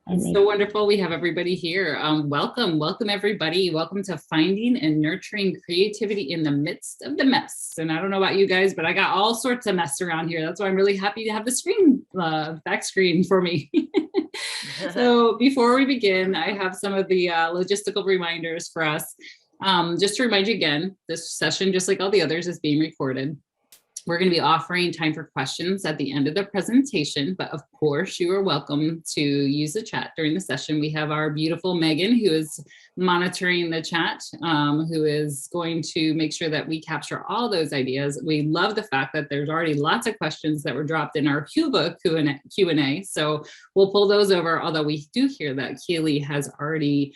It's so wonderful. We have everybody here. Welcome everybody. Welcome to Finding and Nurturing Creativity in the Midst of the Mess. And I don't know about you guys, but I got all sorts of mess around here. That's why I'm really happy to have the screen, back screen for me. So before we begin, I have some of the logistical reminders for us. Just to remind you again, this session, just like all the others, is being recorded. We're going to be offering time for questions at the end of the presentation, but of course you are welcome to use the chat during the session. We have our beautiful Megan who is monitoring the chat, who is going to make sure that we capture all those ideas. We love the fact that there's already lots of questions that were dropped in our Cuba Q&A, so we'll pull those over, although we do hear that Keely has already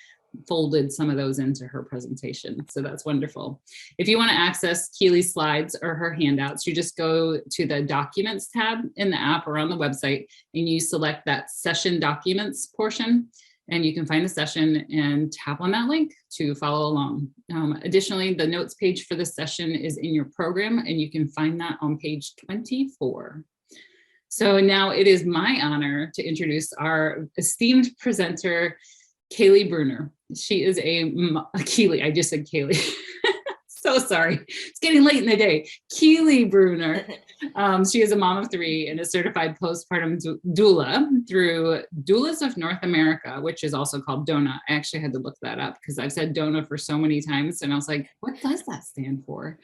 folded some of those into her presentation. So that's wonderful. If you want to access Keely's slides or her handouts, you just go to the Documents tab in the app or on the website, and you select that Session Documents portion, and you can find the session and tap on that link to follow along. Additionally, the notes page for this session is in your program, and you can find that on page 24. So now it is my honor to introduce our esteemed presenter, Kaylee Bruner. She is Keely. I just said Kaylee. So sorry. It's getting late in the day. Keely Bruner. She is a mom of 3 and a certified postpartum doula through Doulas of North America, which is also called DONA. I actually had to look that up because I've said DONA for so many times, and I was like, what does that stand for?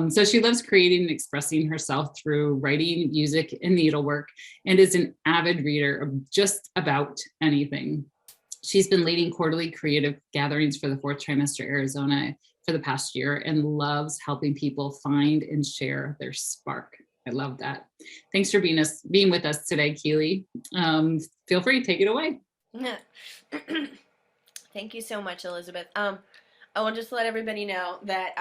So she loves creating and expressing herself through writing, music, and needlework, and is an avid reader of just about anything. She's been leading quarterly creative gatherings for the 4th Trimester Arizona for the past year and loves helping people find and share their spark. I love that. Thanks for being with us today, Keely. Feel free to take it away. Thank you so much, Elizabeth. I will just let everybody know that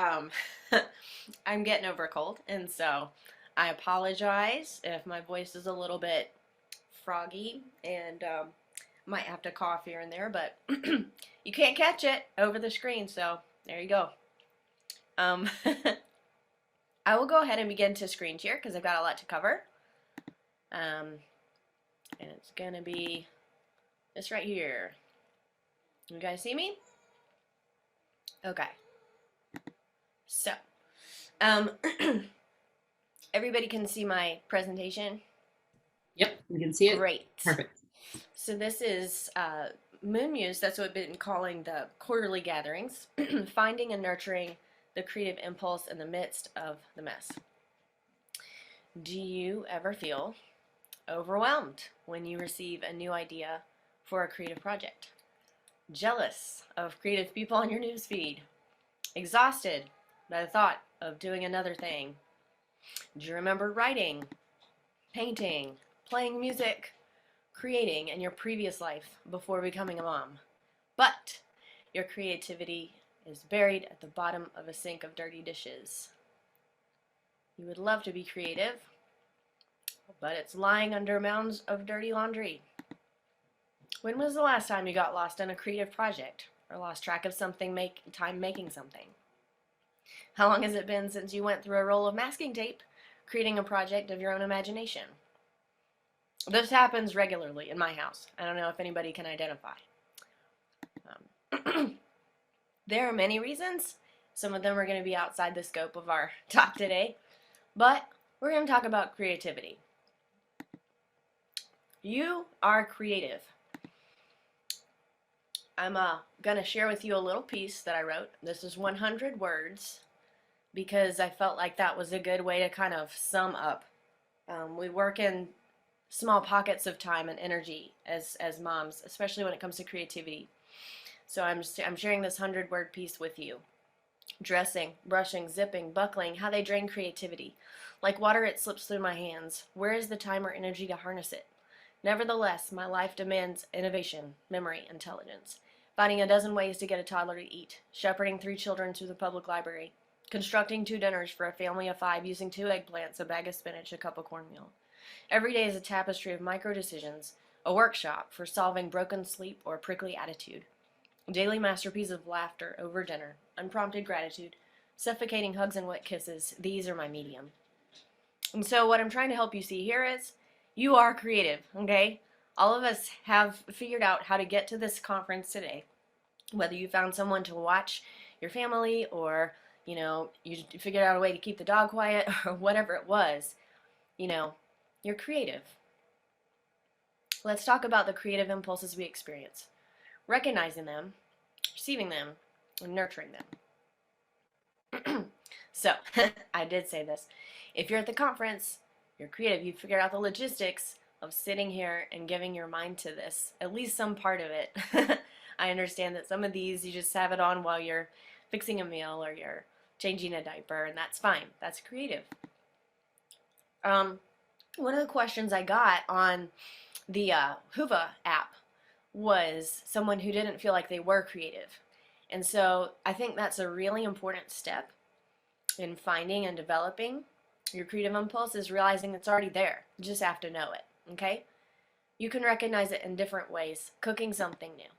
I'm getting over a cold, and so I apologize if my voice is a little bit froggy and might have to cough here and there, but you can't catch it over the screen, so there you go. I will go ahead and begin to screen share because I've got a lot to cover. And it's going to be this right here. You guys see me? Okay. So, everybody can see my presentation? Yep, we can see it. Great. Perfect. So this is Moon Muse. That's what we've been calling the quarterly gatherings, finding and nurturing the creative impulse in the midst of the mess. Do you ever feel overwhelmed when you receive a new idea for a creative project? Jealous of creative people on your newsfeed? Exhausted by the thought of doing another thing? Do you remember writing, painting, playing music, creating in your previous life before becoming a mom, but your creativity is buried at the bottom of a sink of dirty dishes? You would love to be creative, but it's lying under mounds of dirty laundry. When was the last time you got lost in a creative project or lost track of time making something? How long has it been since you went through a roll of masking tape creating a project of your own imagination? This happens regularly in my house. I don't know if anybody can identify. There are many reasons. Some of them are going to be outside the scope of our talk today, but we're going to talk about creativity. You are creative. I'm going to share with you a little piece that I wrote. This is 100 words because I felt like that was a good way to kind of sum up. We work in small pockets of time and energy as moms, especially when it comes to creativity. So I'm sharing this 100-word piece with you. Dressing, brushing, zipping, buckling, how they drain creativity. Like water, it slips through my hands. Where is the time or energy to harness it? Nevertheless, my life demands innovation, memory, intelligence. Finding a dozen ways to get a toddler to eat. Shepherding 3 children through the public library. Constructing 2 dinners for a family of 5 using 2 eggplants, a bag of spinach, a cup of cornmeal. Every day is a tapestry of micro decisions, a workshop for solving broken sleep or prickly attitude. A daily masterpiece of laughter over dinner, unprompted gratitude, suffocating hugs and wet kisses. These are my medium. And so what I'm trying to help you see here is you are creative, okay? All of us have figured out how to get to this conference today, whether you found someone to watch your family, or you figured out a way to keep the dog quiet, or whatever it was. You're creative. Let's talk about the creative impulses we experience, recognizing them, receiving them, and nurturing them. So, I did say this. If you're at the conference, you're creative, you figured out the logistics of sitting here and giving your mind to this, at least some part of it. I understand that some of these you just have it on while you're fixing a meal or you're changing a diaper, and that's fine. That's creative. One of the questions I got on the Whova app was someone who didn't feel like they were creative. And so I think that's a really important step in finding and developing your creative impulse, is realizing it's already there. You just have to know it, okay? You can recognize it in different ways. Cooking something new.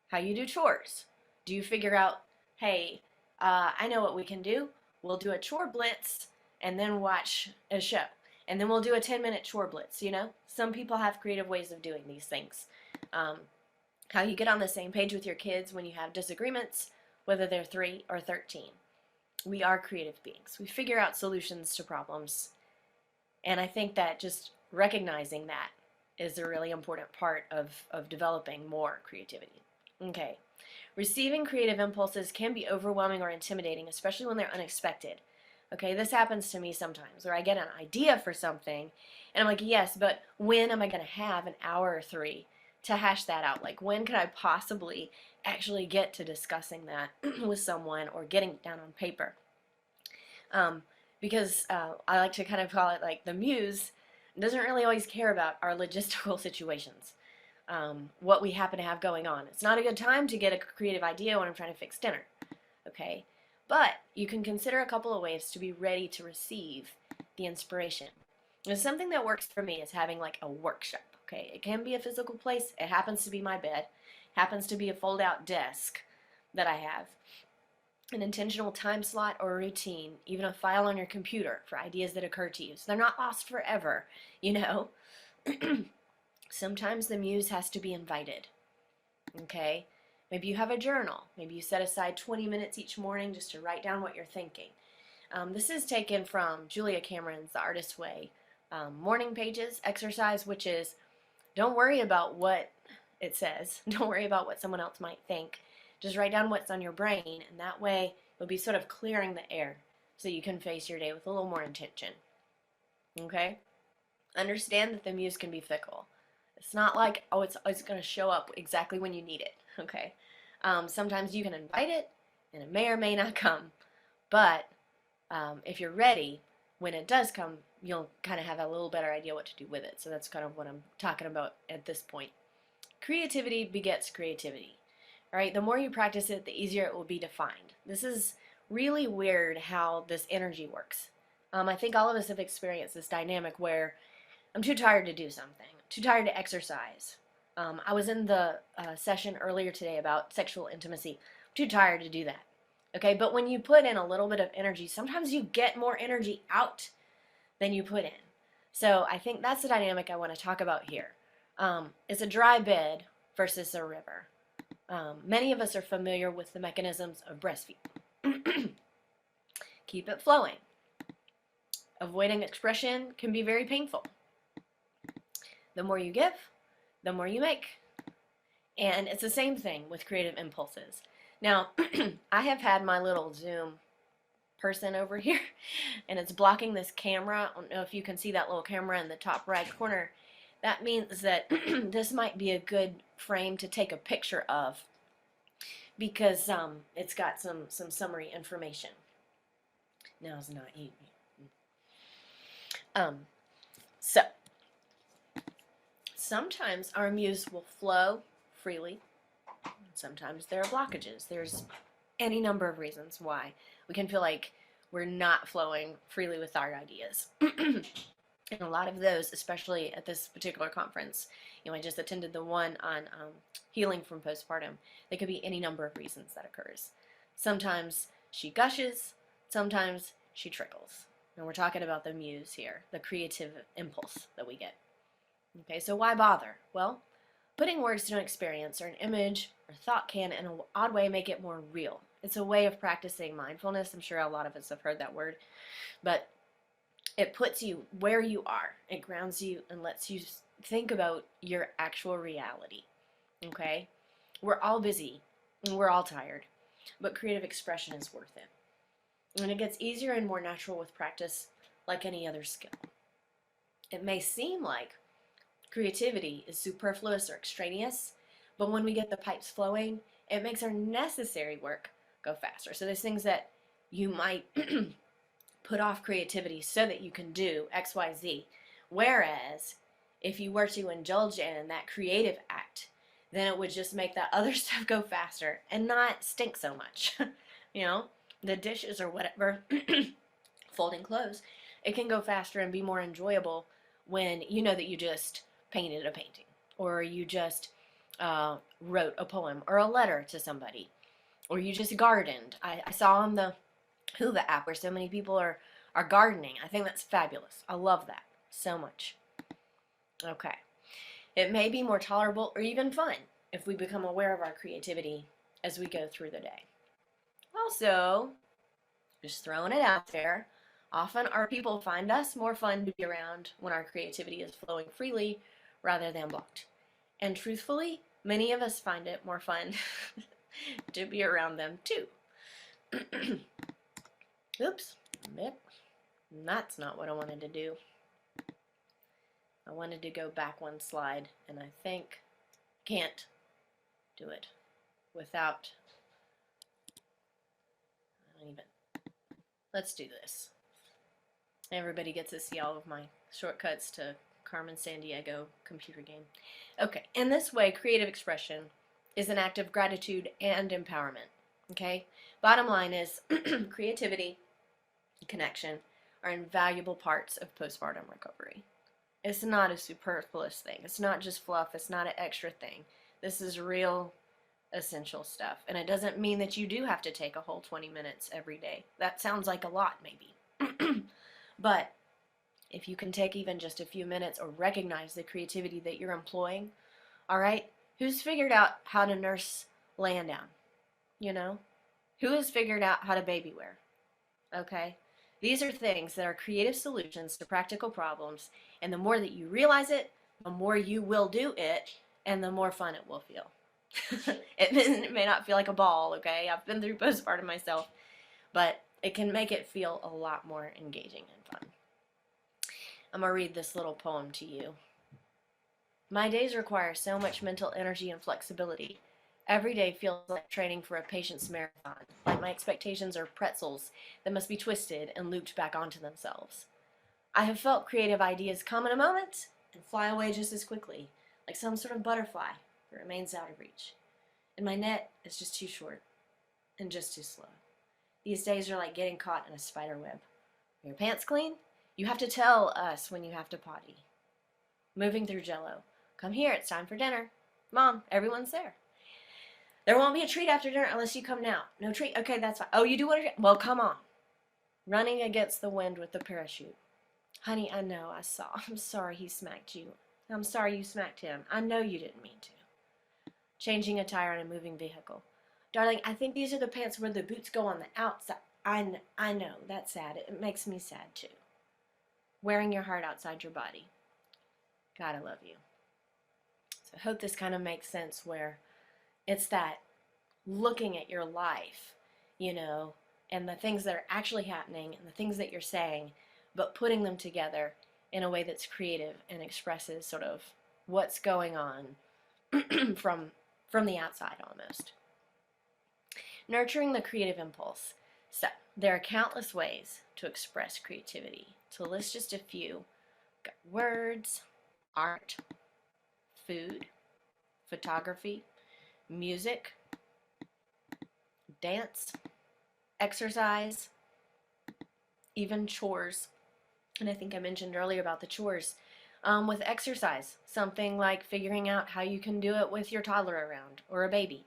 How you do chores. Do you figure out, hey, I know what we can do. We'll do a chore blitz and then watch a show. And then we'll do a 10-minute chore blitz, Some people have creative ways of doing these things. How you get on the same page with your kids when you have disagreements, whether they're 3 or 13. We are creative beings. We figure out solutions to problems. And I think that just recognizing that is a really important part of developing more creativity. Okay. Receiving creative impulses can be overwhelming or intimidating, especially when they're unexpected. Okay, this happens to me sometimes, where I get an idea for something, and I'm like, yes, but when am I going to have an hour or 3 to hash that out? Like, when could I possibly actually get to discussing that with someone or getting it down on paper? Because I like to kind of call it like the muse doesn't really always care about our logistical situations, what we happen to have going on. It's not a good time to get a creative idea when I'm trying to fix dinner, okay? But you can consider a couple of ways to be ready to receive the inspiration. And something that works for me is having like a workshop, okay? It can be a physical place. It happens to be my bed. Happens to be a fold-out desk that I have. An intentional time slot or routine, even a file on your computer for ideas that occur to you. So they're not lost forever, Sometimes the muse has to be invited, okay? Maybe you have a journal. Maybe you set aside 20 minutes each morning just to write down what you're thinking. This is taken from Julia Cameron's The Artist's Way morning pages exercise, which is don't worry about what it says. Don't worry about what someone else might think. Just write down what's on your brain, and that way you'll be sort of clearing the air so you can face your day with a little more intention. Okay? Understand that the muse can be fickle. It's not like, oh, it's going to show up exactly when you need it. Okay? Sometimes you can invite it, and it may or may not come. But if you're ready, when it does come, you'll kind of have a little better idea what to do with it. So that's kind of what I'm talking about at this point. Creativity begets creativity. All right, the more you practice it, the easier it will be to find. This is really weird how this energy works. I think all of us have experienced this dynamic where I'm too tired to do something, too tired to exercise. I was in the session earlier today about sexual intimacy. I'm too tired to do that. Okay, but when you put in a little bit of energy, sometimes you get more energy out than you put in. So I think that's the dynamic I want to talk about here. It's a dry bed versus a river. Many of us are familiar with the mechanisms of breastfeeding. Keep it flowing. Avoiding expression can be very painful. The more you give, the more you make. And it's the same thing with creative impulses. Now, I have had my little Zoom person over here, and it's blocking this camera. I don't know if you can see that little camera in the top right corner. That means that this might be a good frame to take a picture of, because it's got some summary information. Now it's not eating. So sometimes our muse will flow freely. Sometimes there are blockages. There's any number of reasons why we can feel like we're not flowing freely with our ideas. And a lot of those, especially at this particular conference, I just attended the one on healing from postpartum. There could be any number of reasons that occurs. Sometimes she gushes, sometimes she trickles. And we're talking about the muse here, the creative impulse that we get. Okay, so why bother? Well, Putting words to an experience or an image or thought can, in an odd way, make it more real. It's a way of practicing mindfulness. I'm sure a lot of us have heard that word, but it puts you where you are. It grounds you and lets you think about your actual reality. Okay? We're all busy and we're all tired, but creative expression is worth it. And it gets easier and more natural with practice, like any other skill. It may seem like creativity is superfluous or extraneous, but when we get the pipes flowing, it makes our necessary work go faster. So there's things that you might put off creativity so that you can do X, Y, Z. Whereas if you were to indulge in that creative act, then it would just make that other stuff go faster and not stink so much. You know, the dishes or whatever, folding clothes, it can go faster and be more enjoyable when you know that you just painted a painting or you just wrote a poem or a letter to somebody or you just gardened. I saw on the Hoova app where so many people are gardening. I think that's fabulous. I love that so much. Okay. It may be more tolerable or even fun if we become aware of our creativity as we go through the day. Also, just throwing it out there, often our people find us more fun to be around when our creativity is flowing freely rather than blocked. And truthfully, many of us find it more fun to be around them too. Oops, that's not what I wanted to do. I wanted to go back one slide, and I think can't do it without, let's do this. Everybody gets to see all of my shortcuts to Carmen Sandiego computer game. Okay, in this way, creative expression is an act of gratitude and empowerment. Okay, bottom line is creativity, connection are invaluable parts of postpartum recovery. It's not a superfluous thing. It's not just fluff. It's not an extra thing. This is real essential stuff. And it doesn't mean that you do have to take a whole 20 minutes every day. That sounds like a lot, maybe. But if you can take even just a few minutes or recognize the creativity that you're employing, all right, who's figured out how to nurse laying down? You know? Who has figured out how to baby wear? Okay? These are things that are creative solutions to practical problems, and the more that you realize it, the more you will do it, and the more fun it will feel. It may not feel like a ball, okay? I've been through postpartum myself, but it can make it feel a lot more engaging and fun. I'm going to read this little poem to you. My days require so much mental energy and flexibility. Every day feels like training for a patience marathon, like my expectations are pretzels that must be twisted and looped back onto themselves. I have felt creative ideas come in a moment and fly away just as quickly, like some sort of butterfly that remains out of reach. And my net is just too short and just too slow. These days are like getting caught in a spider web. Are your pants clean? You have to tell us when you have to potty. Moving through Jell-O. Come here, it's time for dinner. Mom, everyone's there. There won't be a treat after dinner unless you come now. No treat? Okay, that's fine. Oh, you do want a treat? Well, come on. Running against the wind with the parachute. Honey, I know, I saw. I'm sorry he smacked you. I'm sorry you smacked him. I know you didn't mean to. Changing a tire on a moving vehicle. Darling, I think these are the pants where the boots go on the outside. I know, that's sad. It makes me sad too. Wearing your heart outside your body. God, I love you. So I hope this kind of makes sense where it's that looking at your life, you know, and the things that are actually happening and the things that you're saying, but putting them together in a way that's creative and expresses sort of what's going on from the outside almost. Nurturing the creative impulse. So there are countless ways to express creativity. To list just a few, got words, art, food, photography, music, dance, exercise, even chores. And I think I mentioned earlier about the chores. With exercise, something like figuring out how you can do it with your toddler around or a baby.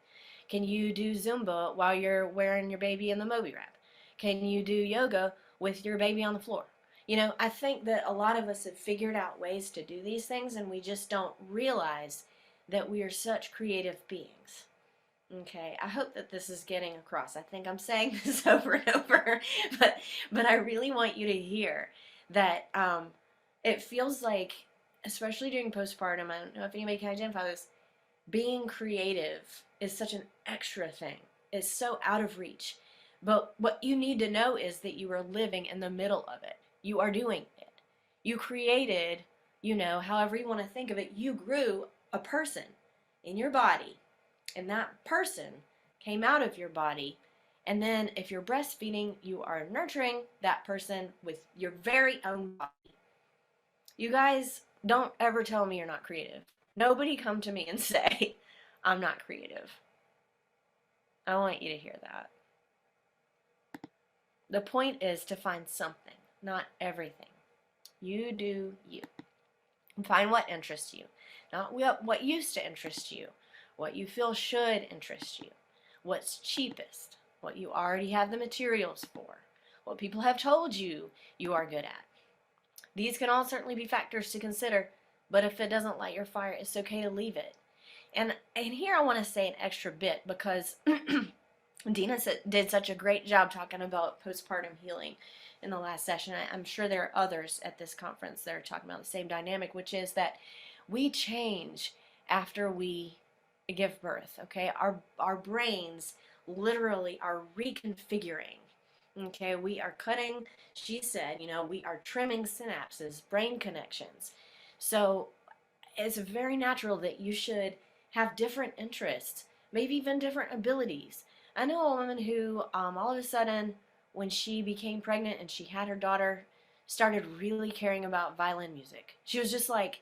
Can you do Zumba while you're wearing your baby in the Moby wrap? Can you do yoga with your baby on the floor? You know, I think that a lot of us have figured out ways to do these things and we just don't realize that we are such creative beings. Okay, I hope that this is getting across. I think I'm saying this over and over, but I really want you to hear that it feels like, especially during postpartum, I don't know if anybody can identify this, being creative is such an extra thing. It's so out of reach. But what you need to know is that you are living in the middle of it. You are doing it. You created, however you want to think of it, you grew a person in your body, and that person came out of your body. And then if you're breastfeeding, you are nurturing that person with your very own body. You guys, don't ever tell me you're not creative. Nobody come to me and say, I'm not creative. I want you to hear that. The point is to find something, not everything. You do you. Find what interests you, not what used to interest you, what you feel should interest you, what's cheapest, what you already have the materials for, what people have told you you are good at. These can all certainly be factors to consider, but if it doesn't light your fire, it's okay to leave it. And here I want to say an extra bit because Dina did such a great job talking about postpartum healing in the last session. I'm sure there are others at this conference that are talking about the same dynamic, which is that we change after we give birth, okay? Our brains literally are reconfiguring. Okay, we are cutting, she said, we are trimming synapses, brain connections. So it's very natural that you should have different interests, maybe even different abilities. I know a woman who all of a sudden, when she became pregnant and she had her daughter, started really caring about violin music. She was just like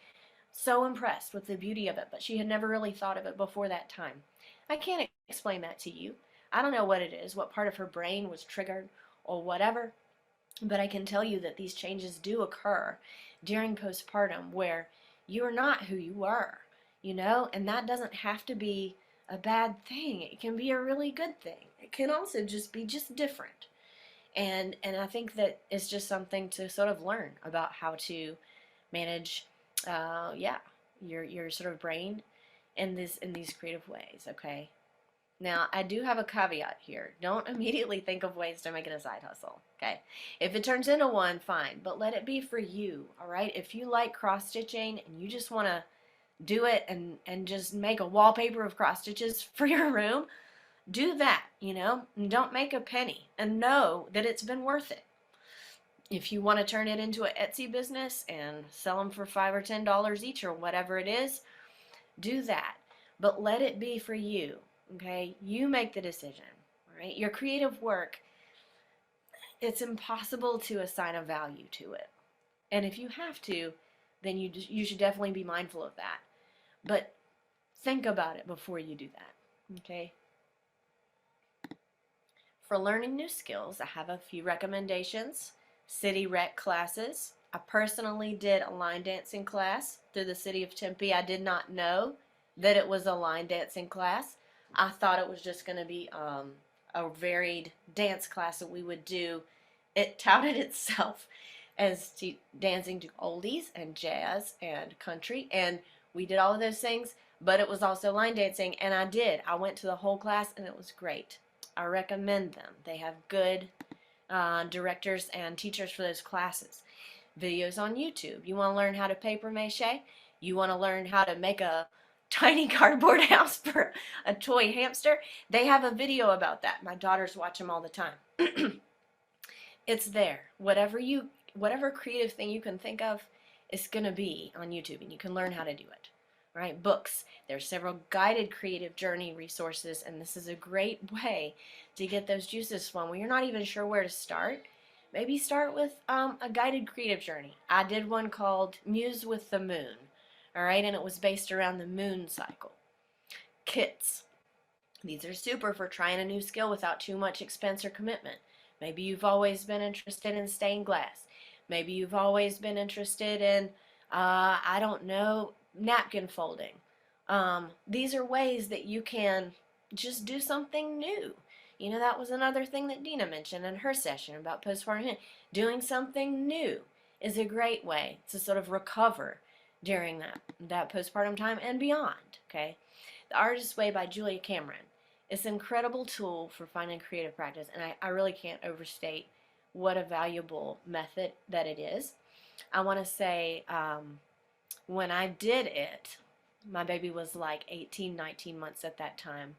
so impressed with the beauty of it, but she had never really thought of it before that time. I can't explain that to you. I don't know what it is, what part of her brain was triggered or whatever, but I can tell you that these changes do occur during postpartum where you're not who you were, and that doesn't have to be a bad thing. It can be a really good thing. It can also just be just different. And I think that it's just something to sort of learn about how to manage, your sort of brain in these creative ways, okay? Now, I do have a caveat here. Don't immediately think of ways to make it a side hustle, okay? If it turns into one, fine, but let it be for you, all right? If you like cross-stitching and you just want to do it and just make a wallpaper of cross stitches for your room, do that, and don't make a penny, and know that it's been worth it. If you want to turn it into an Etsy business and sell them for $5 or $10 each or whatever it is, do that, but let it be for you. Okay, you make the decision, right? Your creative work, it's impossible to assign a value to it. And if you have to, then you should definitely be mindful of that. But think about it before you do that, okay? For learning new skills, I have a few recommendations. City Rec classes. I personally did a line dancing class through the city of Tempe. I did not know that it was a line dancing class. I thought it was just going to be a varied dance class that we would do. It touted itself as dancing to oldies and jazz and country, and we did all of those things, but it was also line dancing, and I went to the whole class, and it was great. I recommend them. They have good directors and teachers for those classes. Videos on YouTube. You want to learn how to paper mache? You want to learn how to make a tiny cardboard house for a toy hamster? They have a video about that. My daughters watch them all the time. It's there. Whatever creative thing you can think of, it's going to be on YouTube, and you can learn how to do it. Right? Books. There's several guided creative journey resources, and this is a great way to get those juices flowing. When you're not even sure where to start, maybe start with a guided creative journey. I did one called Muse with the Moon. All right, and it was based around the moon cycle. Kits. These are super for trying a new skill without too much expense or commitment. Maybe you've always been interested in stained glass. Maybe you've always been interested in, I don't know, napkin folding. These are ways that you can just do something new. That was another thing that Dina mentioned in her session about postpartum healing. Doing something new is a great way to sort of recover during that postpartum time and beyond. Okay, The Artist's Way by Julia Cameron. It's an incredible tool for finding creative practice, and I really can't overstate what a valuable method that it is. I want to say when I did it, my baby was like 18, 19 months at that time.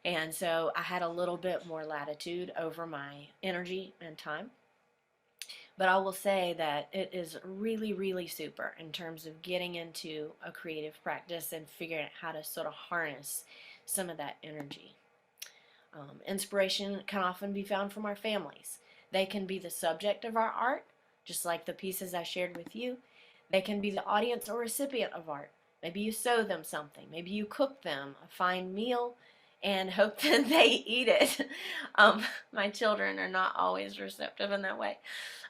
And so I had a little bit more latitude over my energy and time. But I will say that it is really, really super in terms of getting into a creative practice and figuring out how to sort of harness some of that energy. Inspiration can often be found from our families. They can be the subject of our art, just like the pieces I shared with you. They can be the audience or recipient of art. Maybe you sew them something. Maybe you cook them a fine meal and hope that they eat it. My children are not always receptive in that way.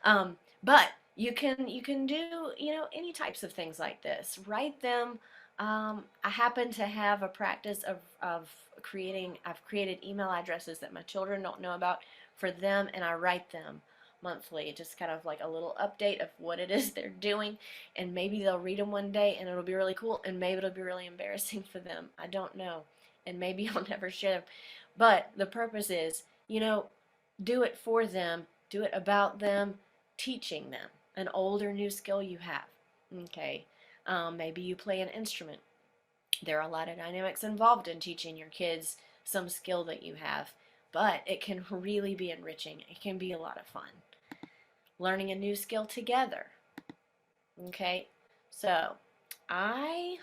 But you can do any types of things like this. Write them. I happen to have a practice of creating. I've created email addresses that my children don't know about for them, and I write them monthly, just kind of like a little update of what it is they're doing, and maybe they'll read them one day and it'll be really cool, and maybe it'll be really embarrassing for them. I don't know, and maybe I'll never share them. But the purpose is, do it for them, do it about them, teaching them an old or new skill you have. Okay, maybe you play an instrument. There are a lot of dynamics involved in teaching your kids some skill that you have, but it can really be enriching. It can be a lot of fun. Learning a new skill together. Okay, so I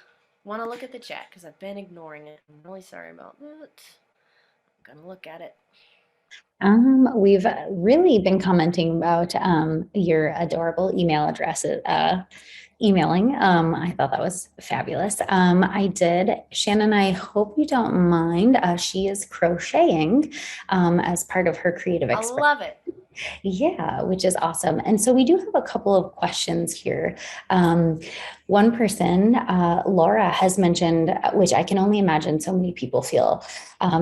want to look at the chat because I've been ignoring it. I'm really sorry about that. I'm going to look at it. We've really been commenting about your adorable email addresses, emailing. I thought that was fabulous. Shannon, I hope you don't mind. She is crocheting as part of her creative I expression. love it. Yeah, which is awesome. And so we do have a couple of questions here. One person, Laura, has mentioned, which I can only imagine so many people feel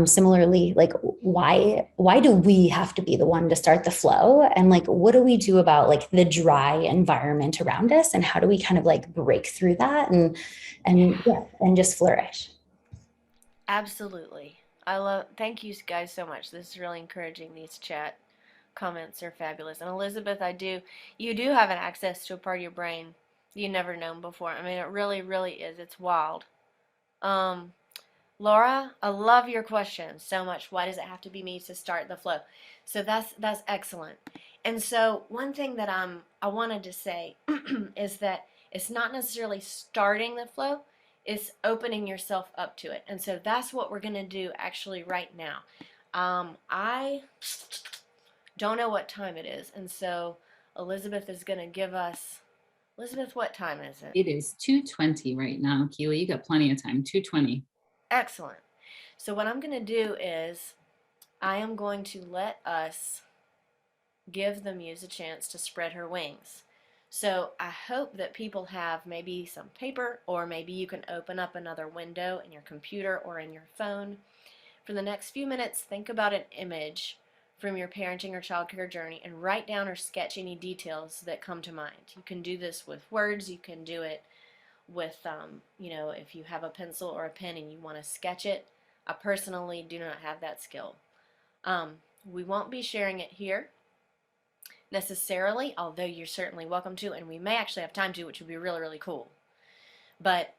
similarly, like why do we have to be the one to start the flow? And like, what do we do about like the dry environment around us? And how do we kind of like break through that and just flourish? Absolutely. Thank you guys so much. This is really encouraging. These chat comments are fabulous. And Elizabeth, you do have an access to a part of your brain you never known before. I mean, it really, really is. It's wild. Laura, I love your question so much. Why does it have to be me to start the flow? So that's excellent. And so one thing that I wanted to say is that it's not necessarily starting the flow, it's opening yourself up to it. And so that's what we're going to do actually right now. I don't know what time it is, and so Elizabeth is going to give us. Elizabeth, what time is it? It is 2:20 right now, Keely. You got plenty of time. 2:20. Excellent. So what I'm going to do is I am going to let us give the muse a chance to spread her wings. So I hope that people have maybe some paper, or maybe you can open up another window in your computer or in your phone. For the next few minutes, think about an image from your parenting or childcare journey and write down or sketch any details that come to mind. You can do this with words. You can do it with, if you have a pencil or a pen and you want to sketch it. I personally do not have that skill. We won't be sharing it here necessarily, although you're certainly welcome to, and we may actually have time to, which would be really, really cool. But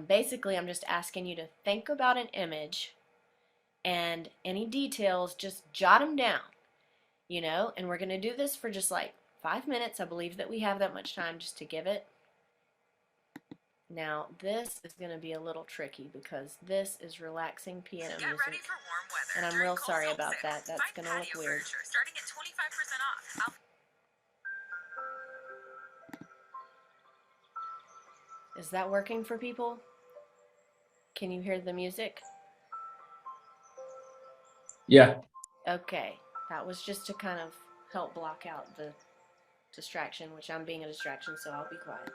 basically, I'm just asking you to think about an image, and any details, just jot them down, and we're going to do this for just like 5 minutes. I believe that we have that much time just to give it. Now, this is going to be a little tricky because this is relaxing piano music, and I'm real sorry about that. That's going to look weird. Starting at 25% off. Is that working for people? Can you hear the music? Yeah. Okay, that was just to kind of help block out the distraction, which I'm being a distraction, so I'll be quiet.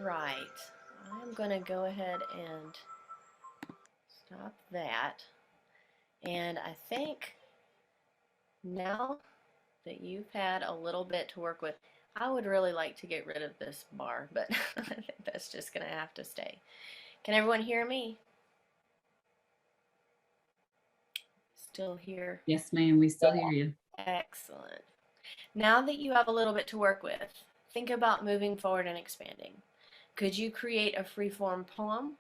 right. I'm going to go ahead and stop that. And I think now that you've had a little bit to work with, I would really like to get rid of this bar, but I think that's just going to have to stay. Can everyone hear me? Still here? Yes, ma'am, we still hear you. Excellent. Now that you have a little bit to work with, think about moving forward and expanding. Could you create a free-form poem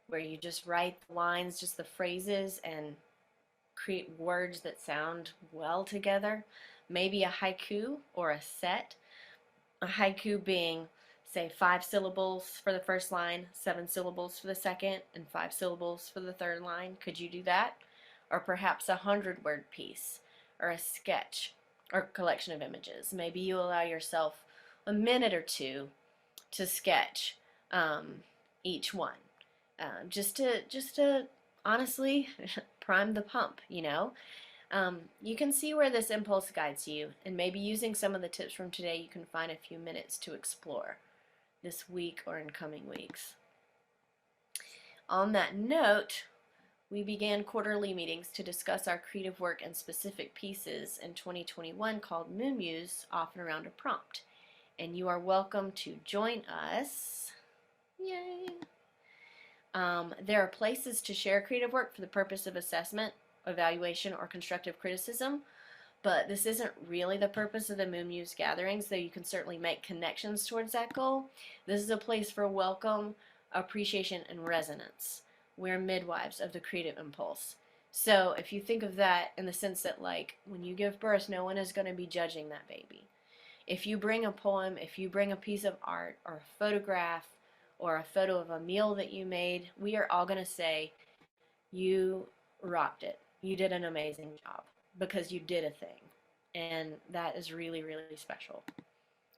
where you just write the lines, just the phrases, and create words that sound well together? Maybe a haiku or a set. A haiku being, say, 5 syllables for the first line, 7 syllables for the second, and 5 syllables for the third line. Could you do that? Or perhaps a 100-word piece, or a sketch, or collection of images. Maybe you allow yourself a minute or two to sketch each one, just to honestly prime the pump. You can see where this impulse guides you, and maybe using some of the tips from today, you can find a few minutes to explore this week or in coming weeks. On that note, we began quarterly meetings to discuss our creative work and specific pieces in 2021 called Moon Muse, often around a prompt. And you are welcome to join us. Yay! There are places to share creative work for the purpose of assessment, evaluation, or constructive criticism, but this isn't really the purpose of the Moon Muse gatherings, though you can certainly make connections towards that goal. This is a place for welcome, appreciation, and resonance. We're midwives of the creative impulse. So if you think of that in the sense that, like, when you give birth, no one is going to be judging that baby. If you bring a poem, if you bring a piece of art or a photograph or a photo of a meal that you made, we are all going to say, you rocked it. You did an amazing job because you did a thing. And that is really, really special.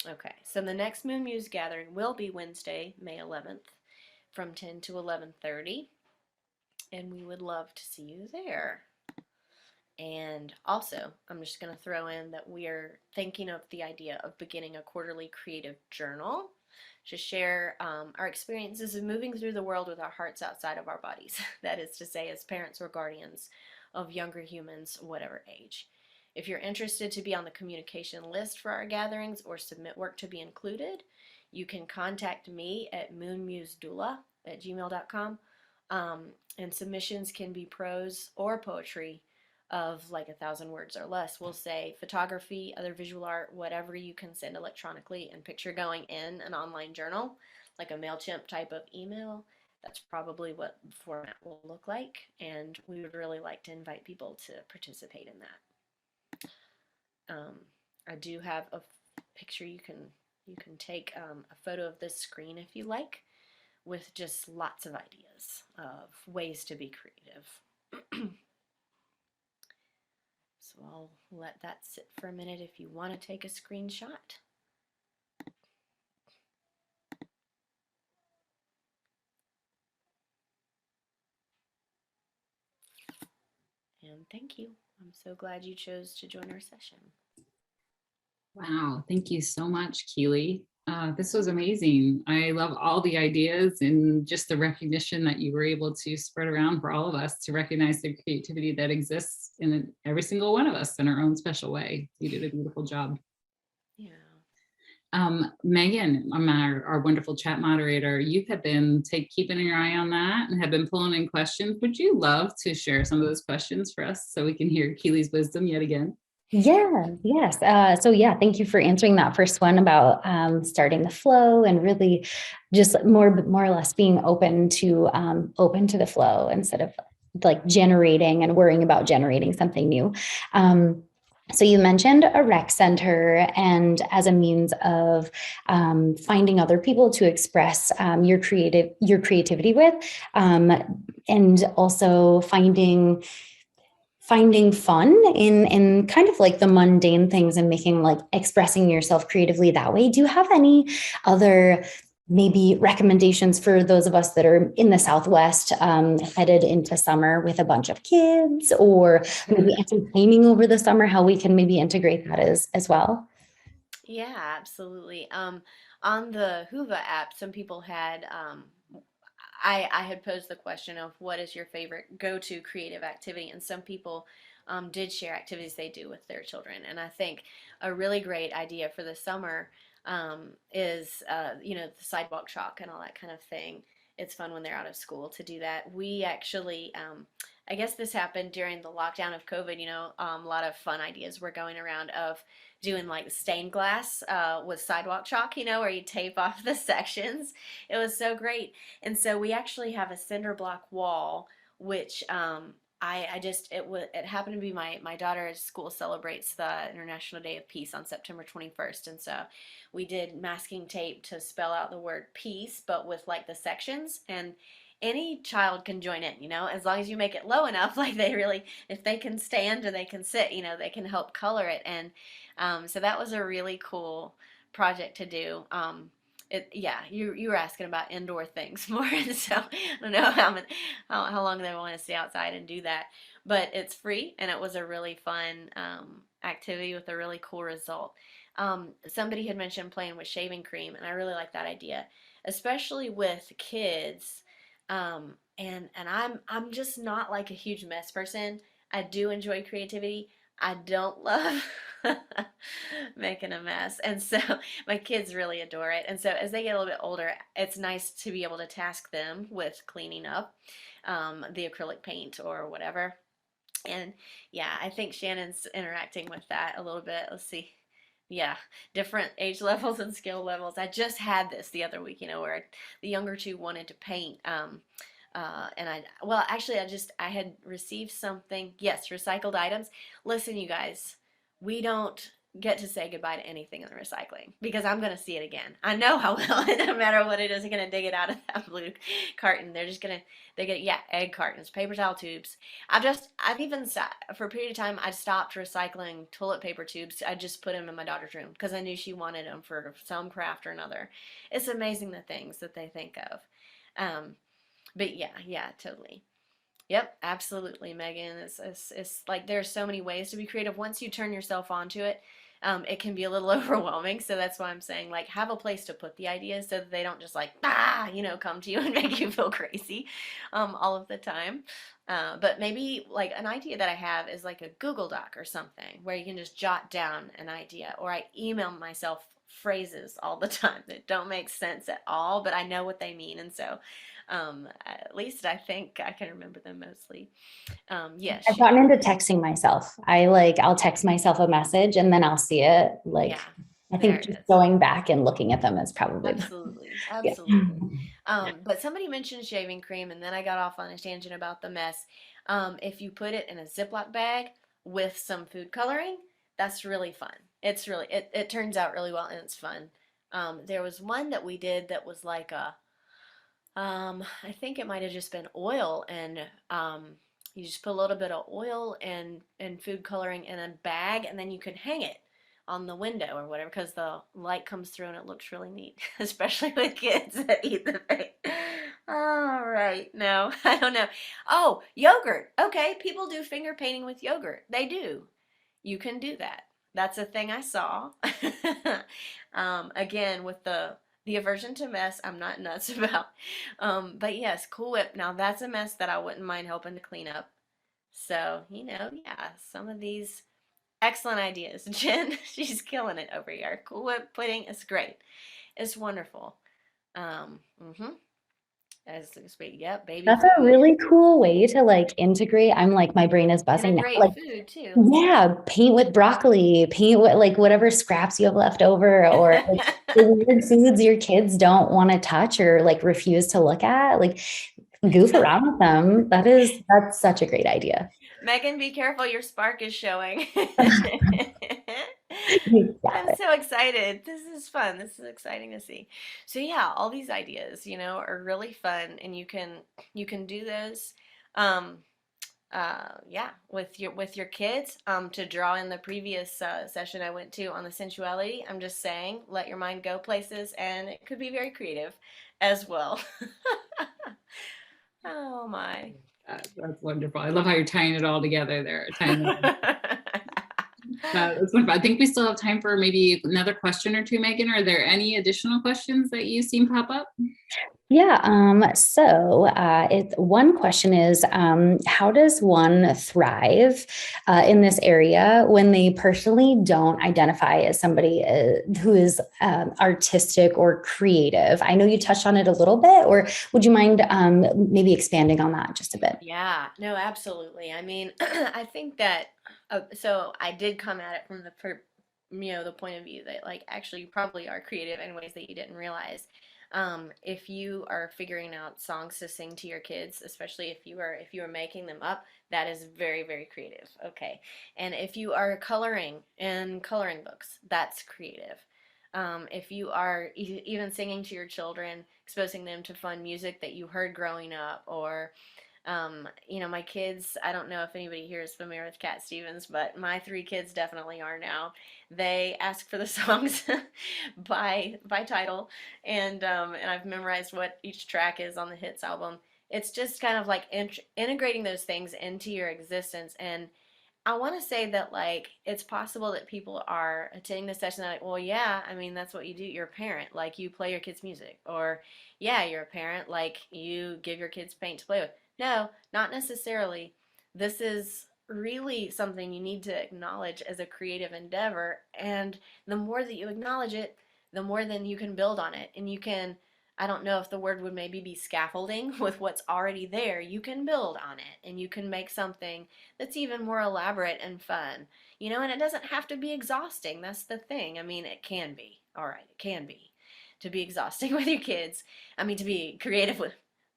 Okay, so the next Moon Muse gathering will be Wednesday, May 11th from 10 to 11:30. And we would love to see you there. And also, I'm just going to throw in that we are thinking of the idea of beginning a quarterly creative journal to share our experiences of moving through the world with our hearts outside of our bodies. That is to say, as parents or guardians of younger humans, whatever age. If you're interested to be on the communication list for our gatherings or submit work to be included, you can contact me at moonmusedoula@gmail.com. And submissions can be prose or poetry of like 1,000 words or less. We'll say photography, other visual art, whatever you can send electronically, and picture going in an online journal, like a MailChimp type of email. That's probably what the format will look like, and we would really like to invite people to participate in that. I do have a picture you can take a photo of this screen if you like, with just lots of ideas of ways to be creative. So I'll let that sit for a minute if you want to take a screenshot. And thank you. I'm so glad you chose to join our session. Wow, thank you so much, Keely. This was amazing. I love all the ideas and just the recognition that you were able to spread around for all of us to recognize the creativity that exists in every single one of us in our own special way. You did a beautiful job. Yeah. Megan, our wonderful chat moderator, you have been keeping your eye on that and have been pulling in questions. Would you love to share some of those questions for us so we can hear Keely's wisdom yet again? Yes. So yeah, thank you for answering that first one about starting the flow and really just more or less being open to the flow instead of like generating and worrying about generating something new. So you mentioned a rec center and as a means of finding other people to express your creativity with, and also finding fun in kind of like the mundane things and making like expressing yourself creatively that way. Do you have any other maybe recommendations for those of us that are in the Southwest headed into summer with a bunch of kids, or maybe entertaining over the summer, how we can maybe integrate that as well? Yeah, absolutely. on the Whova app, some people had, I had posed the question of what is your favorite go-to creative activity, and some people did share activities they do with their children. And I think a really great idea for the summer is, the sidewalk chalk and all that kind of thing. It's fun when they're out of school to do that. We actually, I guess this happened during the lockdown of COVID, a lot of fun ideas were going around of doing like stained glass with sidewalk chalk, where you tape off the sections. It was so great. And so we actually have a cinder block wall, which it happened to be my daughter's school celebrates the International Day of Peace on September 21st. And so we did masking tape to spell out the word peace, but with like the sections, and any child can join in, as long as you make it low enough, like if they can stand or they can sit, they can help color it. And so that was a really cool project to do. You were asking about indoor things more, and so I don't know how long they want to stay outside and do that, but it's free, and it was a really fun activity with a really cool result. Somebody had mentioned playing with shaving cream, and I really like that idea, especially with kids. And I'm just not like a huge mess person. I do enjoy creativity. I don't love making a mess. And so my kids really adore it. And so as they get a little bit older, it's nice to be able to task them with cleaning up the acrylic paint or whatever. And yeah, I think Shannon's interacting with that a little bit. Let's see. Yeah, different age levels and skill levels. I just had this the other week, where the younger two wanted to paint. And I had received something. Yes, recycled items. Listen, you guys, we don't get to say goodbye to anything in the recycling because I'm going to see it again. I know how well, no matter what it is, they're going to dig it out of that blue carton. Egg cartons, paper towel tubes. I've even, for a period of time, I stopped recycling toilet paper tubes. I just put them in my daughter's room because I knew she wanted them for some craft or another. It's amazing the things that they think of. But yeah, totally. Yep, absolutely, Megan. It's like there's so many ways to be creative. Once you turn yourself onto it, it can be a little overwhelming. So that's why I'm saying, like, have a place to put the ideas so that they don't just like, come to you and make you feel crazy all of the time. But maybe like an idea that I have is like a Google Doc or something where you can just jot down an idea, or I email myself phrases all the time that don't make sense at all, but I know what they mean. And so at least I think I can remember them mostly. Yes. I've gotten into texting myself. I'll text myself a message and then I'll see it. I think just going back and looking at them is probably absolutely. Yeah. But somebody mentioned shaving cream, and then I got off on a tangent about the mess. If you put it in a Ziploc bag with some food coloring, that's really fun. It turns out really well, and it's fun. There was one that we did that was like I think it might have just been oil, and you just put a little bit of oil and food coloring in a bag, and then you can hang it on the window or whatever, because the light comes through and it looks really neat, especially with kids that eat the paint. All right, no, I don't know. Oh, yogurt. Okay, people do finger painting with yogurt. They do. You can do that. That's a thing I saw. Again, with the aversion to mess, I'm not nuts about. But yes, Cool Whip. Now that's a mess that I wouldn't mind helping to clean up. So, some of these excellent ideas. Jen, she's killing it over here. Cool Whip pudding is great. It's wonderful. As sweet. Yep, baby. That's food. a really cool way to integrate. I'm my brain is buzzing now. Food too. Yeah, paint with broccoli, paint with whatever scraps you have left over, or the weird foods your kids don't want to touch or refuse to look at. Goof around with them. That's such a great idea. Megan, be careful, your spark is showing. I'm so excited. This is fun. This is exciting to see. So yeah, all these ideas, are really fun, and you can do those with your kids. To draw in the previous session I went to on the sensuality, I'm just saying, let your mind go places, and it could be very creative as well. Oh my. That's wonderful. I love how you're tying it all together there. It's wonderful. I think we still have time for maybe another question or two, Megan. Are there any additional questions that you seen pop up? Yeah. It's one question is, how does one thrive in this area when they personally don't identify as somebody who is artistic or creative? I know you touched on it a little bit, or would you mind maybe expanding on that just a bit? Yeah, no, absolutely. I mean, I think that so I did come at it from the point of view that like actually you probably are creative in ways that you didn't realize. If you are figuring out songs to sing to your kids, especially if you are making them up, that is very, very creative. Okay. And if you are coloring in coloring books, that's creative. If you are even singing to your children, exposing them to fun music that you heard growing up, or my kids, I don't know if anybody here is familiar with Cat Stevens, but my three kids definitely are now. They ask for the songs by title, and I've memorized what each track is on the Hits album. It's just kind of like integrating those things into your existence. And I want to say that like it's possible that people are attending the session and they're like, well, yeah, I mean that's what you do. You're a parent, like you play your kids music, or yeah, you're a parent, like you give your kids paint to play with. No, not necessarily. This is really something you need to acknowledge as a creative endeavor, and the more that you acknowledge it, the more then you can build on it, and you can. I don't know if the word would maybe be scaffolding with what's already there. You can build on it and you can make something that's even more elaborate and fun. And it doesn't have to be exhausting. That's the thing. I mean, it can be. All right, it can be. To be exhausting with your kids. I mean, to be creative with,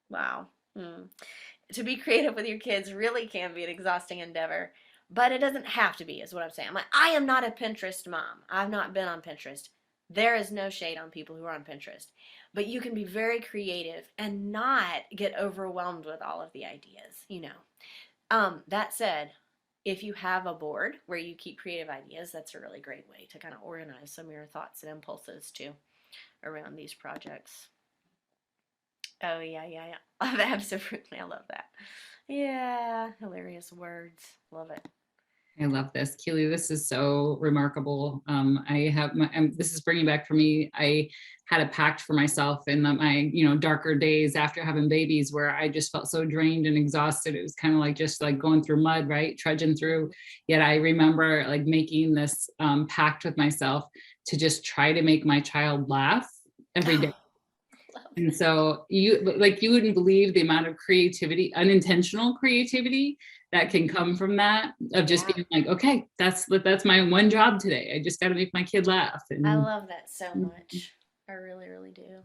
wow. To be creative with your kids really can be an exhausting endeavor, but it doesn't have to be, is what I'm saying. I'm like, I am not a Pinterest mom. I've not been on Pinterest. There is no shade on people who are on Pinterest, but you can be very creative and not get overwhelmed with all of the ideas. That said, if you have a board where you keep creative ideas, that's a really great way to kind of organize some of your thoughts and impulses too around these projects. Oh, yeah, yeah, yeah. Absolutely. I love that. Yeah, hilarious words. Love it. I love this, Keely. This is so remarkable. I have this is bringing back for me. I had a pact for myself in my darker days after having babies, where I just felt so drained and exhausted. It was kind of like just like going through mud, right, trudging through. Yet I remember like making this pact with myself to just try to make my child laugh every day. And so you wouldn't believe the amount of creativity, unintentional creativity that can come from that, of just being like, okay, that's my one job today. I just got to make my kid laugh. I love that so much. I really, really do.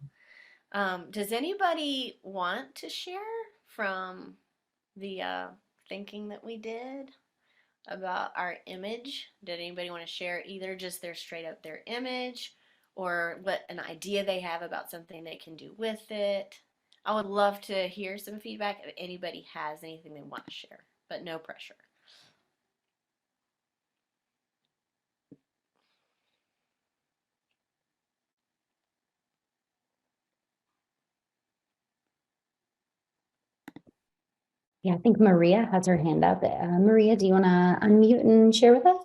Does anybody want to share from the thinking that we did about our image? Did anybody want to share either just their straight up their image, or what an idea they have about something they can do with it? I would love to hear some feedback if anybody has anything they want to share, but no pressure. Yeah, I think Maria has her hand up. Maria, do you want to unmute and share with us?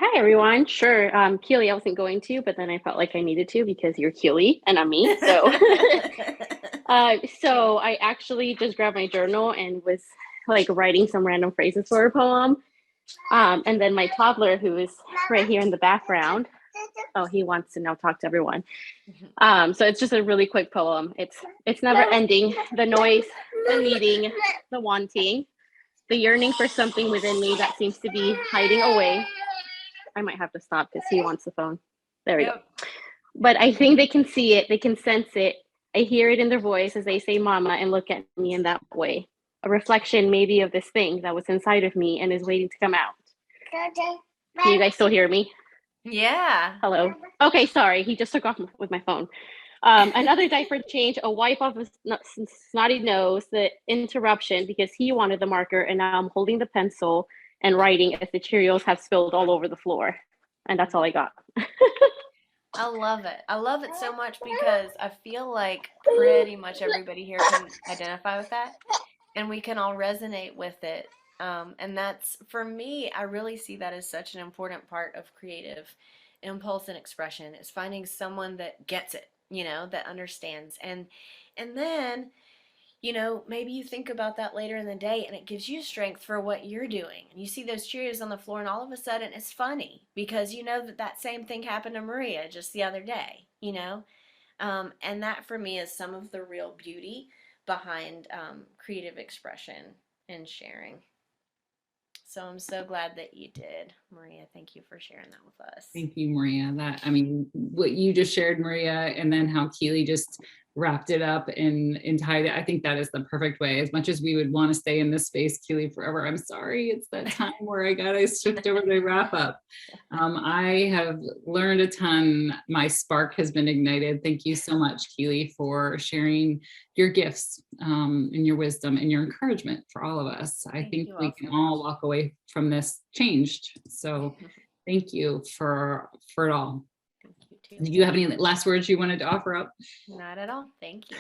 Hi, everyone. Sure. Keely, I wasn't going to, but then I felt like I needed to because you're Keely and I'm me. So, so I actually just grabbed my journal and was like writing some random phrases for a poem. And then my toddler, who is right here in the background, he wants to now talk to everyone. So it's just a really quick poem. It's never ending. The noise, the needing, the wanting, the yearning for something within me that seems to be hiding away. I might have to stop because he wants the phone. There we go. But I think they can see it. They can sense it. I hear it in their voice as they say mama and look at me in that way. A reflection maybe of this thing that was inside of me and is waiting to come out. Can you guys still hear me? Yeah. Hello. Okay, sorry. He just took off with my phone. Another diaper change, a wipe off his snotty nose, the interruption because he wanted the marker and now I'm holding the pencil and writing as the Cheerios have spilled all over the floor. And that's all I got. I love it. I love it so much because I feel like pretty much everybody here can identify with that. And we can all resonate with it And that's, for me, I really see that as such an important part of creative impulse and expression, is finding someone that gets it, that understands. And then, maybe you think about that later in the day and it gives you strength for what you're doing. And you see those Cheerios on the floor and all of a sudden it's funny because you know that same thing happened to Maria just the other day, and that for me is some of the real beauty behind creative expression and sharing. So I'm so glad that you did, Maria. Thank you for sharing that with us. Thank you, Maria. What you just shared, Maria, and then how Keely just wrapped it up and tied it. I think that is the perfect way. As much as we would want to stay in this space, Keely, forever, I'm sorry. It's that time where I gotta shift over to wrap up. I have learned a ton. My spark has been ignited. Thank you so much, Keely, for sharing your gifts and your wisdom and your encouragement for all of us. I think we can all walk away from this changed. So thank you for it all. Thank you too. Did you have any last words you wanted to offer up? Not at all. Thank you.